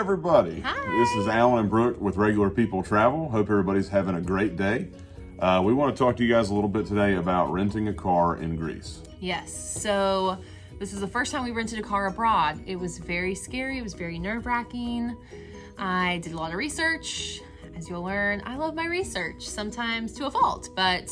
everybody. Hi. This is Alan and Brooke with Regular People Travel. Hope everybody's having a great day. We want to talk to you guys a little bit today about renting a car in Greece. Yes, so this is the first time we rented a car abroad. It was very scary, it was very nerve-wracking. I did a lot of research. As you'll learn, I love my research, sometimes to a fault, but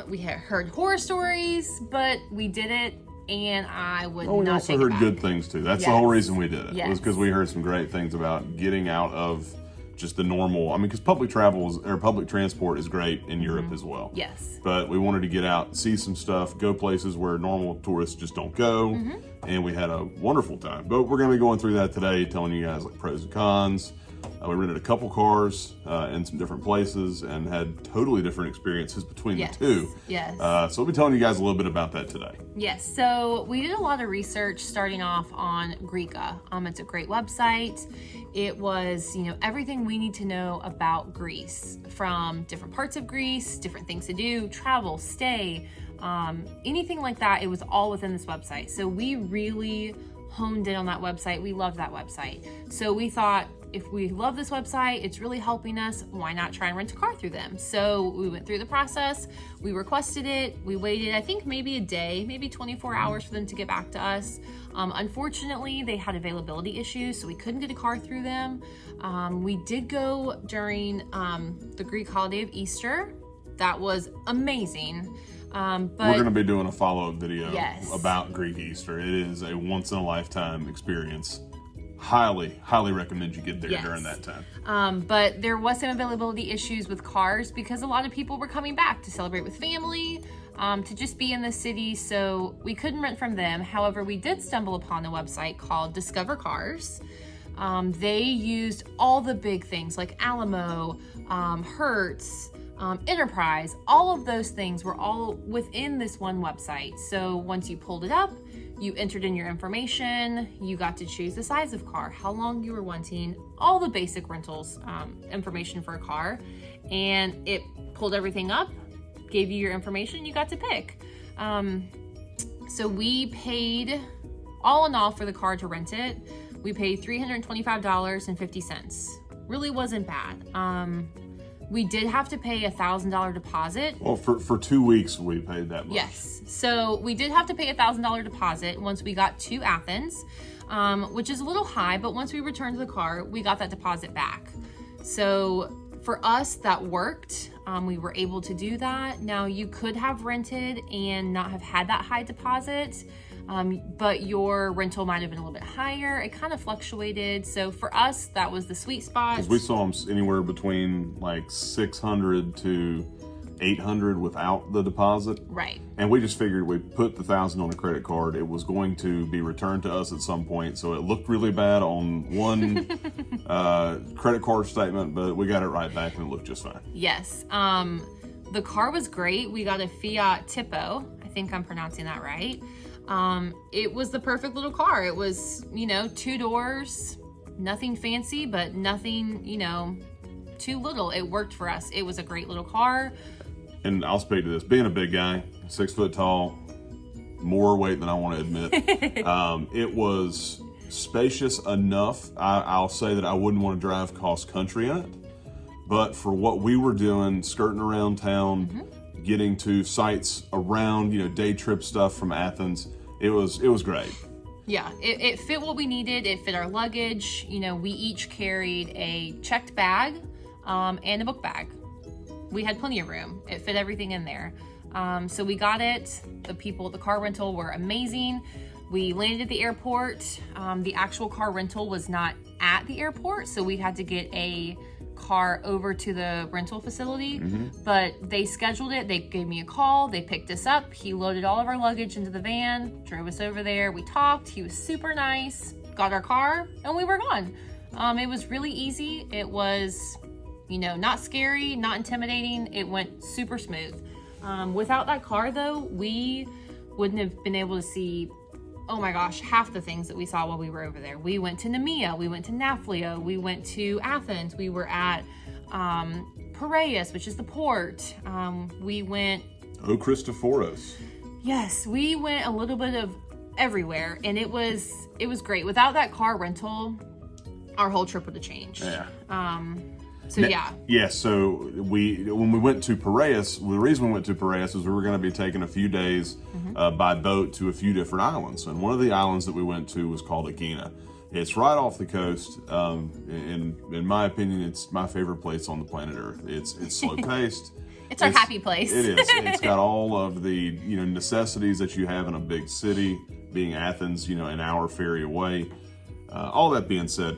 we had heard horror stories, but we did it, and I would We not also take it heard back. good things too. That's the Yes. whole reason we did it. Yes. Was because we heard some great things about getting out of just the normal. Because public transport is great in Europe as well. Yes. But we wanted to get out, see some stuff, go places where normal tourists just don't go, and we had a wonderful time. But we're going to be going through that today, telling you guys like pros and cons. We rented a couple cars in some different places and had totally different experiences between the two. Yes. So we'll be telling you guys a little bit about that today. Yes, so we did a lot of research starting off on Greeka. It's a great website. It was, everything we need to know about Greece, from different parts of Greece, different things to do, travel, stay, anything like that. It was all within this website. So we really honed in on that website. We loved that website. So we thought, if we love this website, it's really helping us, why not try and rent a car through them? So we went through the process, we requested it, we waited, I think maybe a day, maybe 24 hours for them to get back to us. Unfortunately, they had availability issues, so we couldn't get a car through them. We did go during the Greek holiday of Easter. That was amazing. But we're going to be doing a follow-up video Yes. about Greek Easter. It is a once-in-a-lifetime experience. Highly recommend you get there during that time. But there was some availability issues with cars because a lot of people were coming back to celebrate with family, to just be in the city, so we couldn't rent from them. However, we did stumble upon a website called Discover Cars. They used all the big things like Alamo, Hertz, Enterprise. All of those things were all within this one website. So once you pulled it up, you entered in your information, you got to choose the size of car, how long you were wanting, all the basic rentals information for a car, and it pulled everything up, gave you your information, you got to pick. So we paid, all in all, for the car to rent it, we paid $325.50. Really wasn't bad. We did have to pay $1,000 deposit. Well, for 2 weeks we paid that much. Yes, so we did have to pay $1,000 deposit once we got to Athens, which is a little high, but once we returned to the car, we got that deposit back. So for us, that worked. We were able to do that. Now, you could have rented and not have had that high deposit, but your rental might have been a little bit higher. It kind of fluctuated. So for us, that was the sweet spot. Because we saw them anywhere between like 600 to 800 without the deposit. Right. And we just figured we put the 1,000 on a credit card. It was going to be returned to us at some point. So it looked really bad on one credit card statement, but we got it right back and it looked just fine. Yes. The car was great. We got a Fiat Tipo. I think I'm pronouncing that right. It was the perfect little car. It was, 2 doors, nothing fancy, but nothing, too little. It worked for us. It was a great little car. And I'll speak to this. Being a big guy, 6 foot tall, more weight than I want to admit, it was spacious enough. I'll say that I wouldn't want to drive cross country in it, but for what we were doing, skirting around town, getting to sites around, day trip stuff from Athens, it was great. Yeah, it fit what we needed. It fit our luggage. We each carried a checked bag and a book bag. We had plenty of room. It fit everything in there. So we got it. The people at the car rental were amazing. We landed at the airport. The actual car rental was not at the airport, so we had to get a car over to the rental facility, but they scheduled it. They gave me a call. They picked us up. He loaded all of our luggage into the van, drove us over there. We talked. He was super nice, got our car, and we were gone. It was really easy. It was, not scary, not intimidating. It went super smooth. Without that car though, we wouldn't have been able to see, oh my gosh, half the things that we saw while we were over there. We went to Nemea, we went to Nafplio, we went to Athens, we were at Piraeus, which is the port. We went... Oh, Christophoros. Yes, we went a little bit of everywhere, and it was great. Without that car rental, our whole trip would have changed. Yeah. So yeah. Yeah, so when we went to Piraeus, the reason we went to Piraeus is we were going to be taking a few days by boat to a few different islands. And one of the islands that we went to was called Aegina. It's right off the coast. In my opinion, it's my favorite place on the planet Earth. It's slow paced. It's our happy place. It is. It's got all of the necessities that you have in a big city, being Athens, an hour ferry away. All that being said,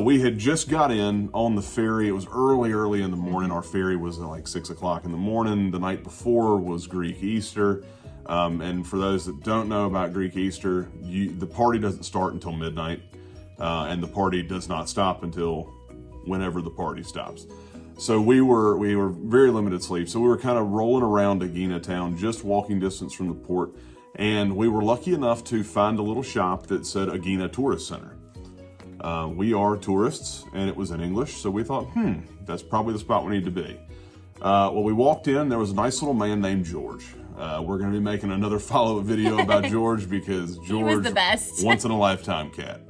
we had just got in on the ferry. It was early in the morning. Our ferry was at like 6 o'clock in the morning. The night before was Greek Easter. And for those that don't know about Greek Easter, the party doesn't start until midnight. And the party does not stop until whenever the party stops. So we were very limited sleep. So we were kind of rolling around Aegina town, just walking distance from the port. And we were lucky enough to find a little shop that said Aegina Tourist Center. We are tourists, and it was in English, so we thought, that's probably the spot we need to be. Well, we walked in, there was a nice little man named George. We're going to be making another follow-up video about George because George, he was the best. Once in a lifetime cat.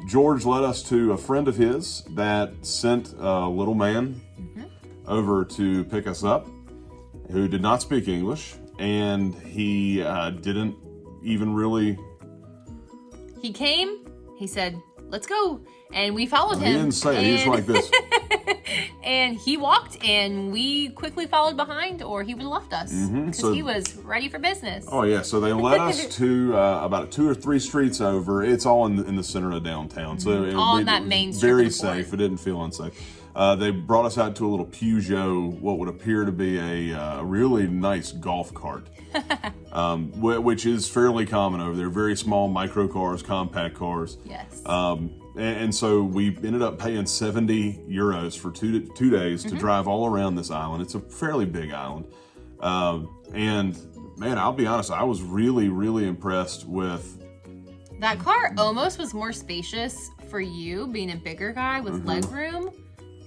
George led us to a friend of his that sent a little man over to pick us up who did not speak English, and he didn't even really... He came, he said, let's go, and we followed him. He didn't say it, he was like this. And he walked, and we quickly followed behind, or he would have left us, because he was ready for business. Oh yeah, so they led us to about 2 or 3 streets over. It's all in the center of downtown, so all on that main street. Very safe. It didn't feel unsafe. They brought us out to a little Peugeot, what would appear to be a really nice golf cart, which is fairly common over there. Very small micro cars, compact cars. Yes. And so we ended up paying 70 euros for 2 days to drive all around this island. It's a fairly big island. And man, I'll be honest, I was really, really impressed with... That car almost was more spacious for you, being a bigger guy with leg room,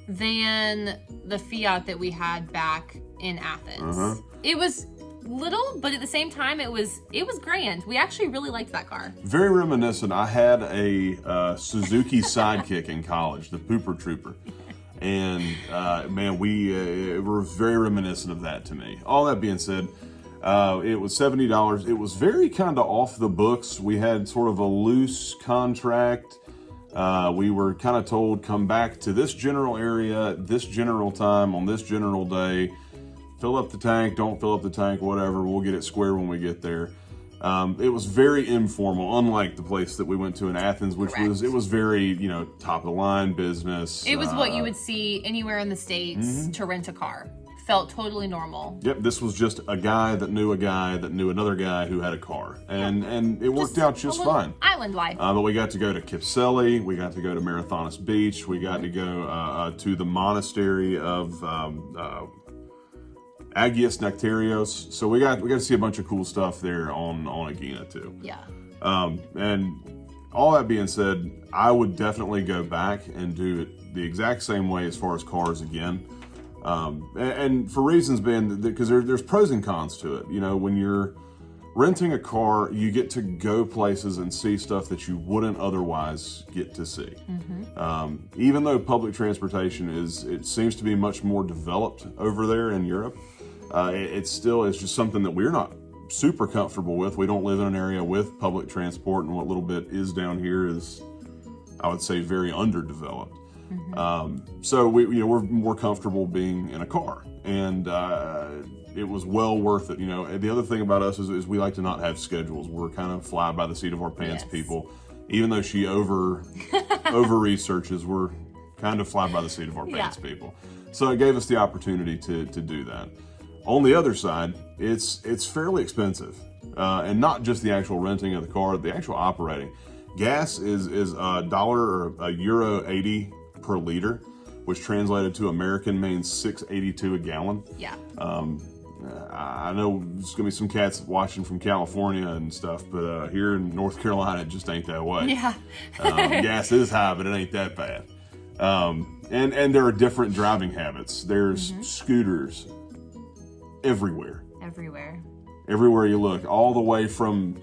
than the Fiat that we had back in Athens. It was little, but at the same time, it was grand. We actually really liked that car. Very reminiscent. I had a Suzuki Sidekick in college, the Pooper Trooper. And man, it was very reminiscent of that to me. All that being said, it was $70. It was very kind of off the books. We had sort of a loose contract. We were kind of told, come back to this general area, this general time, on this general day, fill up the tank, don't fill up the tank, whatever, we'll get it square when we get there. It was very informal, unlike the place that we went to in Athens, which was very, top of the line business. It was what you would see anywhere in the States to rent a car. Felt totally normal. Yep, this was just a guy that knew another guy who had a car, and it worked out just fine. Island life. But we got to go to Kipseli, we got to go to Marathonis Beach, we got to go to the monastery of Agios Nectarios. So we got to see a bunch of cool stuff there on Aegina too. Yeah. And all that being said, I would definitely go back and do it the exact same way as far as cars again. And for reasons being, because there's pros and cons to it. When you're renting a car, you get to go places and see stuff that you wouldn't otherwise get to see. Even though public transportation it seems to be much more developed over there in Europe, it's just something that we're not super comfortable with. We don't live in an area with public transport, and what little bit is down here is, I would say, very underdeveloped. So we're more comfortable being in a car, and it was well worth it. The other thing about us is we like to not have schedules. We're kind of fly by the seat of our pants people. Even though she over researches, we're kind of fly by the seat of our pants people. So it gave us the opportunity to do that. On the other side, it's fairly expensive, and not just the actual renting of the car, the actual operating. Gas is $1 or €1.80 per liter, which translated to American means $6.82 a gallon. Yeah. I know there's gonna be some cats watching from California and stuff, but here in North Carolina, it just ain't that way. Yeah. Gas is high, but it ain't that bad. And there are different driving habits. There's scooters everywhere. Everywhere. Everywhere you look, all the way from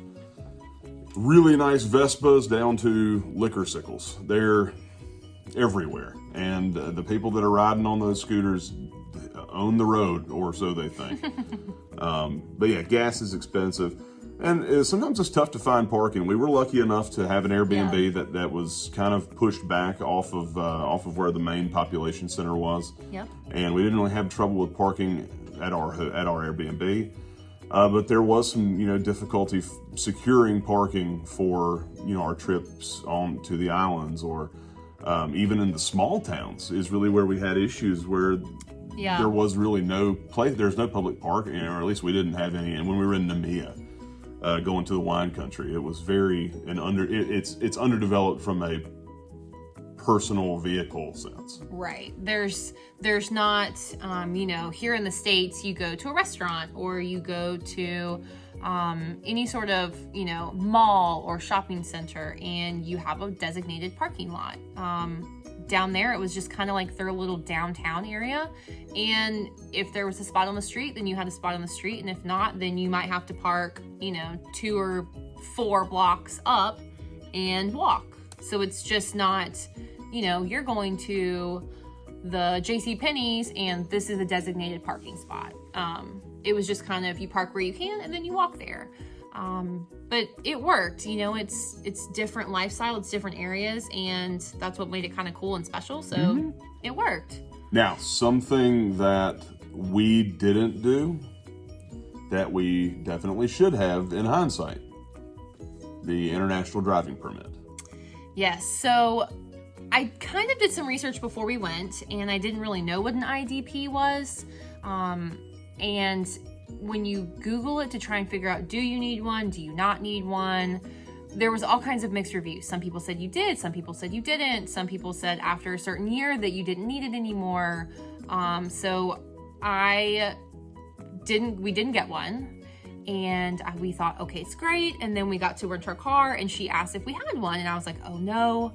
really nice Vespas down to liquor sickles. They're everywhere. And the people that are riding on those scooters own the road, or so they think. But yeah, gas is expensive. And sometimes it's tough to find parking. We were lucky enough to have an Airbnb that was kind of pushed back off of where the main population center was. Yep. And we didn't really have trouble with parking at our Airbnb. But there was some, difficulty securing parking for, our trips on to the islands, or even in the small towns is really where we had issues where there was really no place. There's no public parking, or at least we didn't have any. And when we were in Namibia, going to the wine country, it was it's underdeveloped from a personal vehicle sense. Right. There's not, here in the States, you go to a restaurant or you go to any sort of, mall or shopping center, and you have a designated parking lot. Down there, it was just kind of like their little downtown area. And if there was a spot on the street, then you had a spot on the street. And if not, then you might have to park, 2 or 4 blocks up and walk. So it's just not, you're going to the JCPenney's and this is a designated parking spot. It was just kind of, you park where you can and then you walk there. But it worked, it's different lifestyle, it's different areas, and that's what made it kind of cool and special. So it worked. Now, something that we didn't do that we definitely should have in hindsight, the international driving permit. Yes. So I kind of did some research before we went, and I didn't really know what an IDP was. And when you Google it to try and figure out, do you need one? Do you not need one? There was all kinds of mixed reviews. Some people said you did. Some people said you didn't. Some people said after a certain year that you didn't need it anymore. So we didn't get one. And we thought, okay, it's great. And then we got to rent our car and she asked if we had one. And I was like, oh no,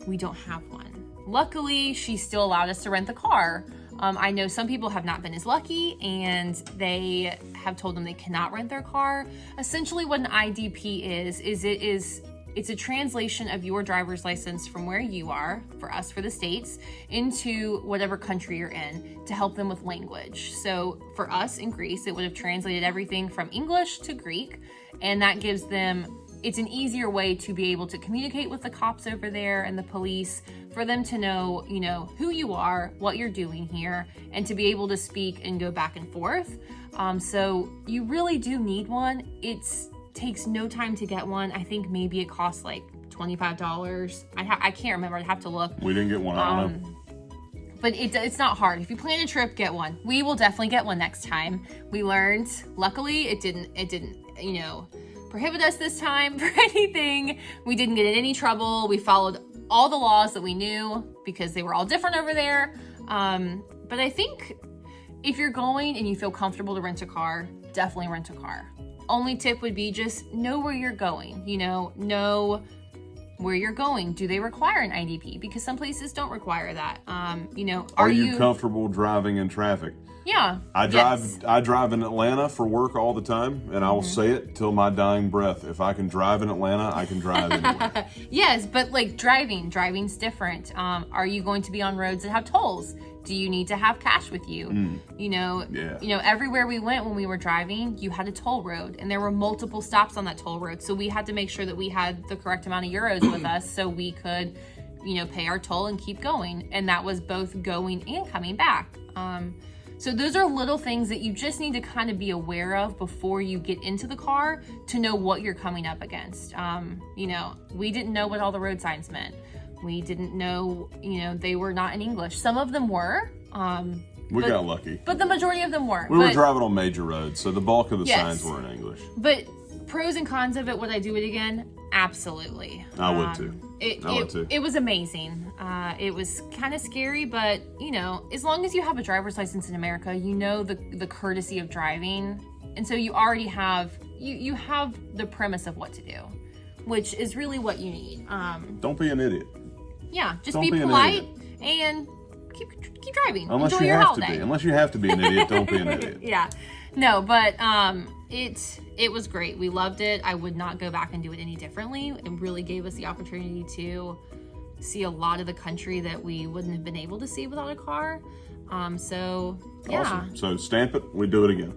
we don't have one. Luckily, she still allowed us to rent the car. I know some people have not been as lucky and they have told them they cannot rent their car. Essentially what an IDP is it's a translation of your driver's license from where you are, for us, for the States, into whatever country you're in to help them with language. So for us in Greece, it would have translated everything from English to Greek, and that gives them, it's an easier way to be able to communicate with the cops over there and the police, for them to know, who you are, what you're doing here, and to be able to speak and go back and forth. So you really do need one. It takes no time to get one. I think maybe it costs like $25. I can't remember. I'd have to look. We didn't get one. I don't know. But it's not hard. If you plan a trip, get one. We will definitely get one next time. We learned. Luckily, it didn't prohibit us this time for anything. We didn't get in any trouble. We followed all the laws that we knew because they were all different over there. But I think if you're going and you feel comfortable to rent a car, definitely rent a car. Only tip would be just know where you're going, know where you're going. Do they require an IDP? Because some places don't require that. Are you comfortable driving in traffic? Yeah. I drive in Atlanta for work all the time, and I will say it till my dying breath. If I can drive in Atlanta, I can drive anywhere. Yes, but like driving's different. Are you going to be on roads that have tolls? Do you need to have cash with you? Everywhere we went when we were driving, you had a toll road, and there were multiple stops on that toll road. So we had to make sure that we had the correct amount of euros with us so we could, pay our toll and keep going. And that was both going and coming back. So those are little things that you just need to kind of be aware of before you get into the car to know what you're coming up against. We didn't know what all the road signs meant. We didn't know, they were not in English. Some of them were. We got lucky. But the majority of them weren't. We were driving on major roads, so the bulk of the signs were in English. But pros and cons of it, would I do it again? Absolutely. I would too. It was amazing. It was kind of scary, but as long as you have a driver's license in America, the courtesy of driving, and so you already have you have the premise of what to do, which is really what you need. Don't be an idiot. Yeah, just be polite and keep driving. Unless Enjoy you your have holiday. to be. Unless you have to be an idiot, don't be an idiot. Yeah. No, but it was great. We loved it. I would not go back and do it any differently. It really gave us the opportunity to see a lot of the country that we wouldn't have been able to see without a car. So yeah. Awesome. So stamp it. We do it again.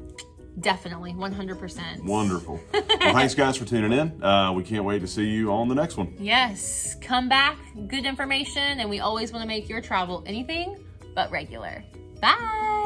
Definitely, 100%. Wonderful. Well, thanks guys for tuning in. We can't wait to see you on the next one. Yes, come back, good information, and we always want to make your travel anything but regular. Bye.